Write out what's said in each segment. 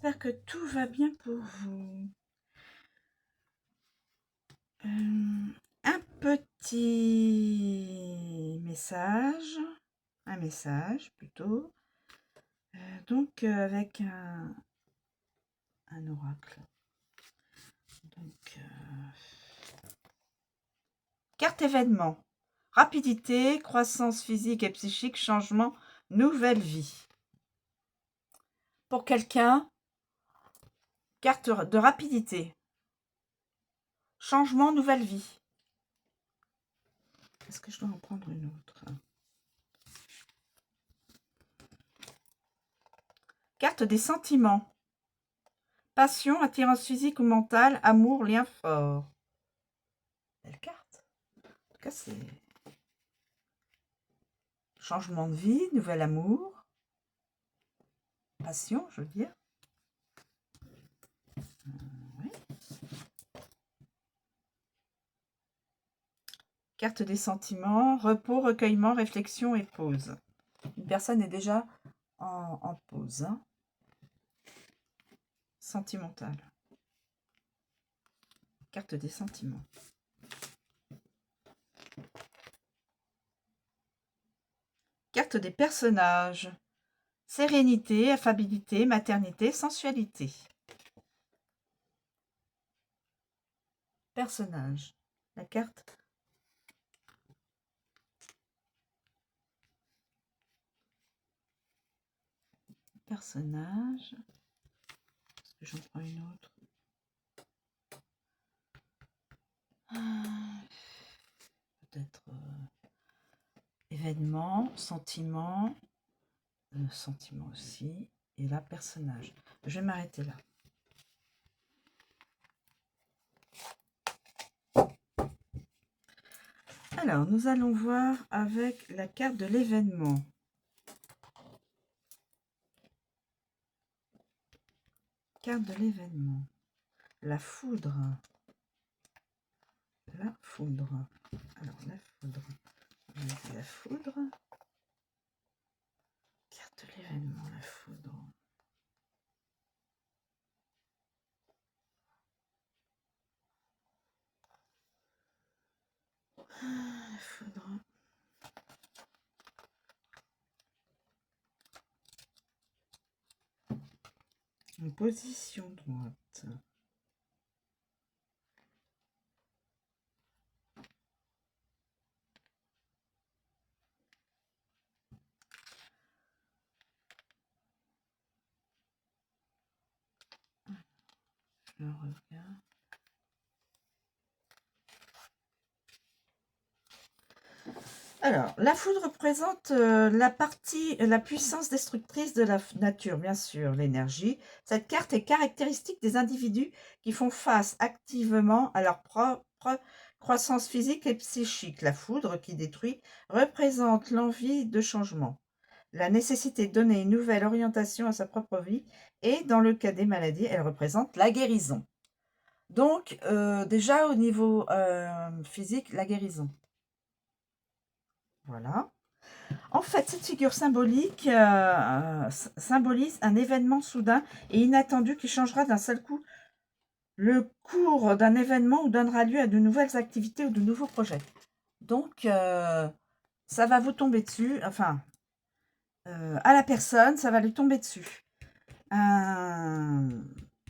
j'espère que tout va bien pour vous. Un petit message, un message plutôt, donc avec un oracle. Donc, carte événement, rapidité, croissance physique et psychique, changement, nouvelle vie. Pour quelqu'un, carte de rapidité, changement, nouvelle vie. Est-ce que je dois en prendre une autre? Carte des sentiments. Passion, attirance physique ou mentale, amour, lien fort. Belle carte. En tout cas, c'est changement de vie, nouvel amour. Passion, je veux dire. Oui. Carte des sentiments, repos, recueillement, réflexion et pause. Une personne est déjà en pause. Hein. Sentimentale. Carte des sentiments. Carte des personnages. Sérénité, affabilité, maternité, sensualité. Personnage. La carte. Personnage. Est-ce que j'en prends une autre? Peut-être événement, sentiment, sentiment aussi, et là, personnage. Je vais m'arrêter là. Alors, nous allons voir avec la carte de l'événement. Carte de l'événement. La foudre. La foudre. Alors, la foudre. On a vu la foudre. Carte de l'événement, la foudre. La foudre. En position droite. Je regarde. Alors, la foudre représente la puissance destructrice de la nature, bien sûr, l'énergie. Cette carte est caractéristique des individus qui font face activement à leur propre croissance physique et psychique. La foudre qui détruit représente l'envie de changement, la nécessité de donner une nouvelle orientation à sa propre vie et, dans le cas des maladies, elle représente la guérison. Donc, déjà au niveau physique, la guérison. Voilà. En fait, cette figure symbolique symbolise un événement soudain et inattendu qui changera d'un seul coup le cours d'un événement ou donnera lieu à de nouvelles activités ou de nouveaux projets. Donc, ça va vous tomber dessus, enfin, à la personne, ça va lui tomber dessus. Un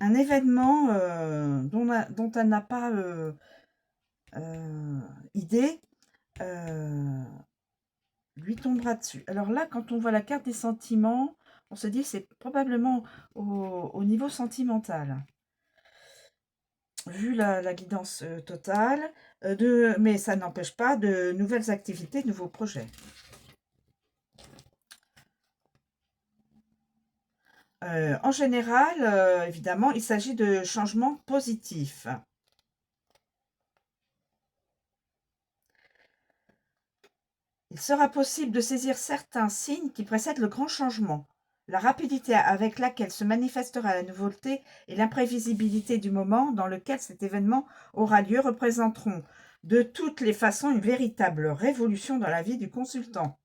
événement dont elle n'a pas idée, lui tombera dessus. Alors là, quand on voit la carte des sentiments, on se dit que c'est probablement au niveau sentimental. Vu la guidance totale, mais ça n'empêche pas de nouvelles activités, de nouveaux projets. En général, évidemment, il s'agit de changements positifs. Il sera possible de saisir certains signes qui précèdent le grand changement. La rapidité avec laquelle se manifestera la nouveauté et l'imprévisibilité du moment dans lequel cet événement aura lieu représenteront de toutes les façons une véritable révolution dans la vie du consultant.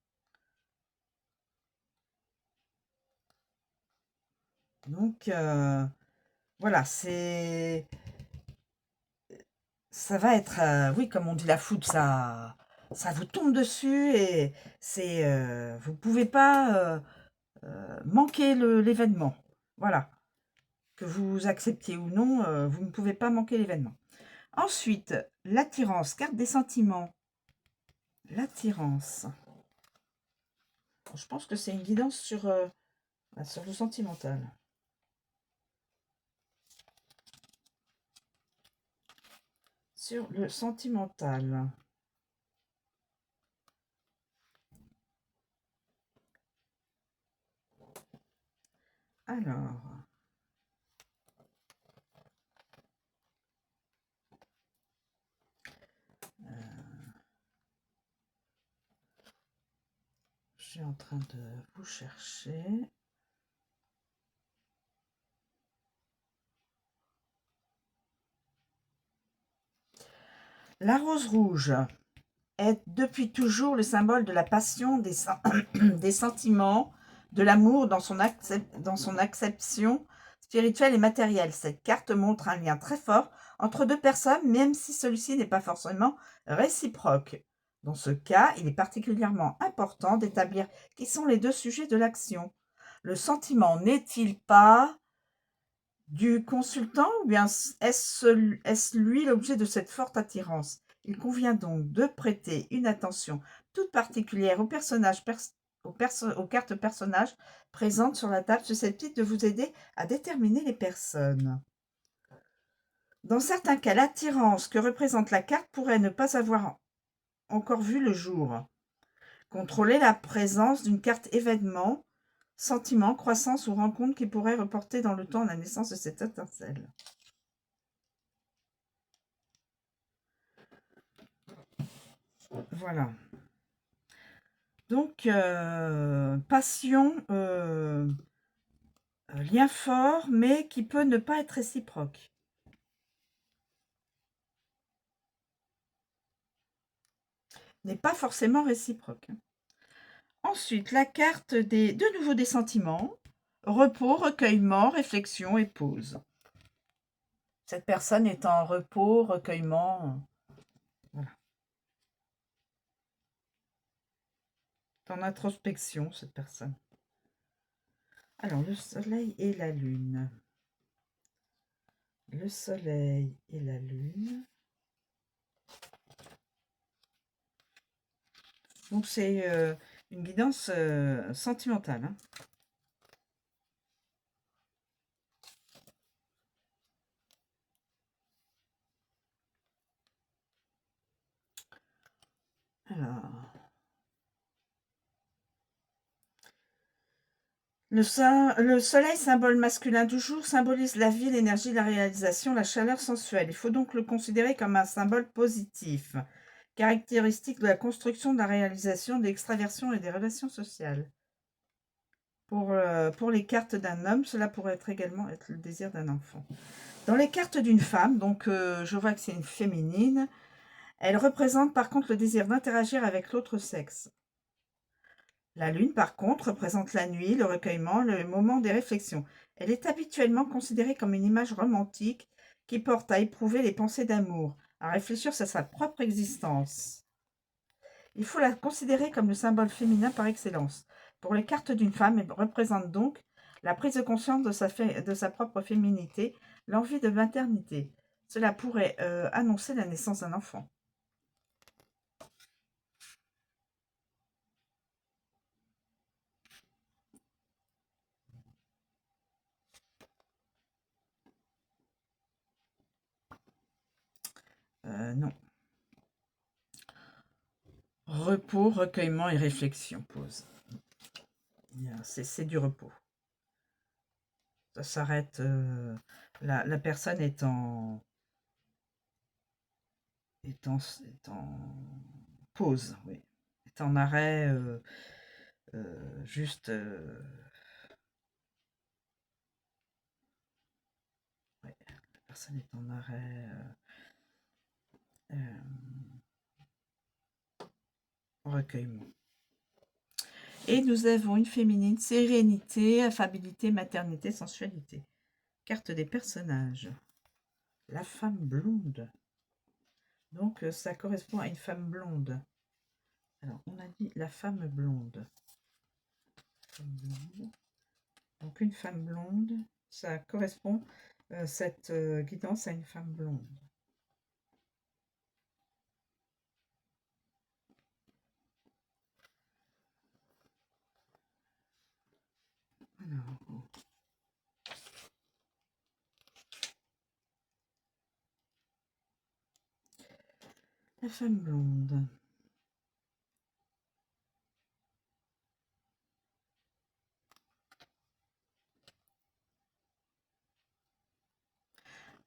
Donc, voilà, ça va être, oui, comme on dit, la foudre, ça vous tombe dessus et vous pouvez pas manquer l'événement. Voilà, que vous acceptiez ou non, vous ne pouvez pas manquer l'événement. Ensuite, l'attirance, carte des sentiments. L'attirance. Je pense que c'est une guidance sur le sentimental. Sur le sentimental. Alors, je suis en train de vous chercher. La rose rouge est depuis toujours le symbole de la passion, des sentiments, de l'amour dans son acception spirituelle et matérielle. Cette carte montre un lien très fort entre deux personnes, même si celui-ci n'est pas forcément réciproque. Dans ce cas, il est particulièrement important d'établir qui sont les deux sujets de l'action. Le sentiment n'est-il pas du consultant ou bien est-ce lui l'objet de cette forte attirance? Il convient donc de prêter une attention toute particulière aux cartes personnages présentes sur la table susceptibles de vous aider à déterminer les personnes. Dans certains cas, l'attirance que représente la carte pourrait ne pas avoir encore vu le jour. Contrôlez la présence d'une carte événement, sentiment, croissance ou rencontre qui pourrait reporter dans le temps la naissance de cette étincelle. Voilà. Donc, passion, lien fort, mais qui peut ne pas être réciproque. N'est pas forcément réciproque. Ensuite, la carte de nouveau des sentiments. Repos, recueillement, réflexion et pause. Cette personne est en repos, recueillement. Voilà. En introspection, cette personne. Alors, le soleil et la lune. Le soleil et la lune. Donc, c'est une guidance sentimentale. Hein. Alors, le soleil, symbole masculin du jour, symbolise la vie, l'énergie, la réalisation, la chaleur sensuelle. Il faut donc le considérer comme un symbole positif, caractéristique de la construction, de la réalisation, de l'extraversion et des relations sociales. Pour les cartes d'un homme, cela pourrait également être le désir d'un enfant. Dans les cartes d'une femme, donc je vois que c'est une féminine, elle représente par contre le désir d'interagir avec l'autre sexe. La lune, par contre, représente la nuit, le recueillement, le moment des réflexions. Elle est habituellement considérée comme une image romantique qui porte à éprouver les pensées d'amour, à réfléchir sur sa propre existence. Il faut la considérer comme le symbole féminin par excellence. Pour les cartes d'une femme, elle représente donc la prise de conscience de sa propre féminité, l'envie de maternité. Cela pourrait annoncer la naissance d'un enfant. Non. Repos, recueillement et réflexion, pause. C'est du repos. Ça s'arrête. La personne est en pause, oui. Est en arrêt, juste. Ouais, la personne est en arrêt. Recueillement. Et nous avons une féminine, sérénité, affabilité, maternité, sensualité. Carte des personnages. La femme blonde. Donc, ça correspond à une femme blonde. Alors, on a dit la femme blonde. Donc, une femme blonde, ça correspond, cette guidance, à une femme blonde. Alors, la femme blonde.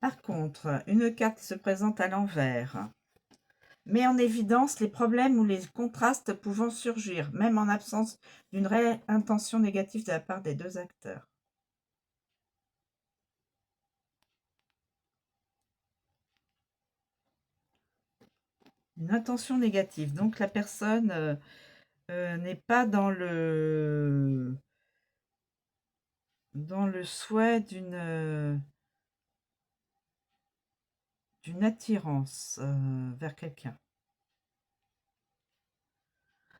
Par contre, une carte se présente à l'envers met en évidence les problèmes ou les contrastes pouvant surgir, même en absence d'une réelle intention négative de la part des deux acteurs. Une intention négative, donc la personne n'est pas dans le souhait d'une attirance vers quelqu'un.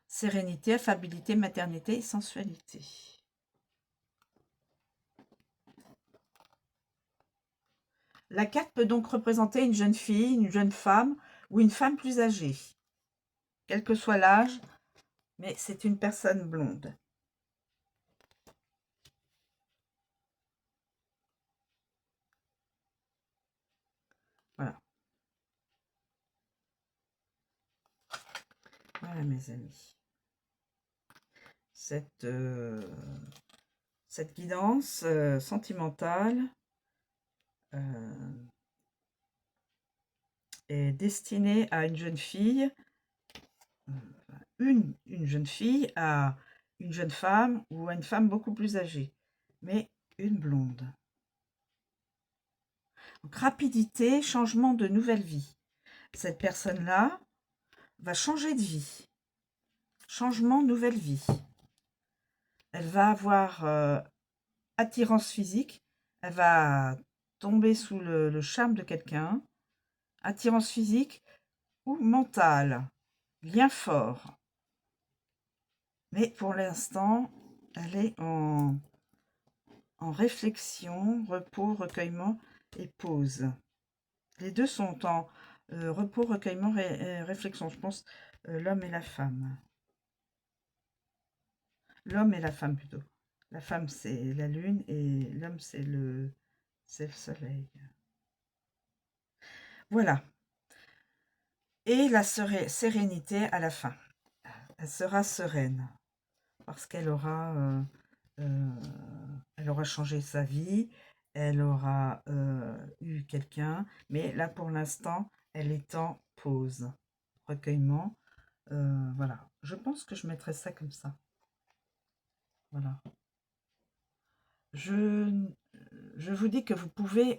Sérénité, affabilité, maternité et sensualité. La carte peut donc représenter une jeune fille, une jeune femme ou une femme plus âgée. Quel que soit l'âge, mais c'est une personne blonde. Voilà. Voilà mes amis. Cette guidance sentimentale est destinée à une jeune fille, une jeune fille, à une jeune femme ou à une femme beaucoup plus âgée, mais une blonde. Donc, rapidité, changement de nouvelle vie. Cette personne-là va changer de vie. Changement, nouvelle vie. Elle va avoir attirance physique. Elle va tomber sous le charme de quelqu'un. Attirance physique ou mentale. Lien fort. Mais pour l'instant, elle est en réflexion, repos, recueillement et pause. Les deux sont en repos, recueillement, réflexion. Je pense l'homme et la femme. L'homme et la femme plutôt. La femme, c'est la lune et l'homme, c'est le soleil. Voilà. Et la sérénité à la fin. Elle sera sereine parce qu'elle aura, elle aura changé sa vie, elle aura eu quelqu'un, mais là pour l'instant, elle est en pause. Recueillement. Voilà. Je pense que je mettrai ça comme ça. Voilà. Je vous dis que vous pouvez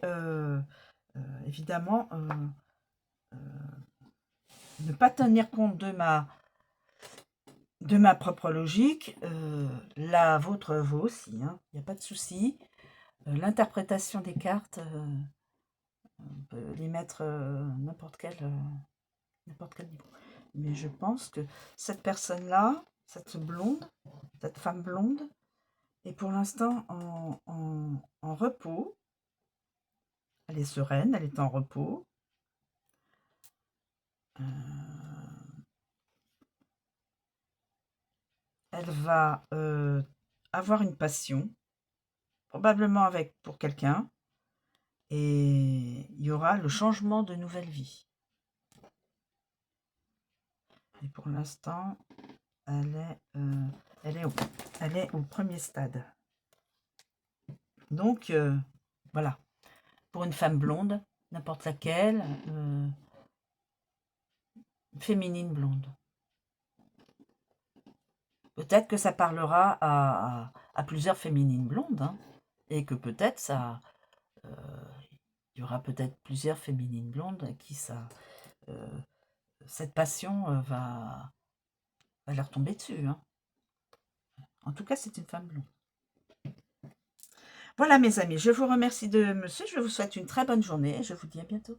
évidemment ne pas tenir compte de ma propre logique. La vôtre vaut aussi, hein, il n'y a pas de souci. L'interprétation des cartes, on peut les mettre n'importe quel niveau. Mais je pense que cette personne-là, cette blonde, cette femme blonde, est pour l'instant en repos. Elle est sereine, elle est en repos. Elle va avoir une passion, probablement pour quelqu'un, et il y aura le changement de nouvelle vie. Et pour l'instant, elle est au premier stade. Donc, voilà. Pour une femme blonde, n'importe laquelle, féminine blonde. Peut-être que ça parlera à plusieurs féminines blondes, hein, et que peut-être ça... il y aura peut-être plusieurs féminines blondes à qui cette passion va leur tomber dessus. Hein. En tout cas, c'est une femme blonde. Voilà mes amis, je vous remercie de me suivre, je vous souhaite une très bonne journée et je vous dis à bientôt.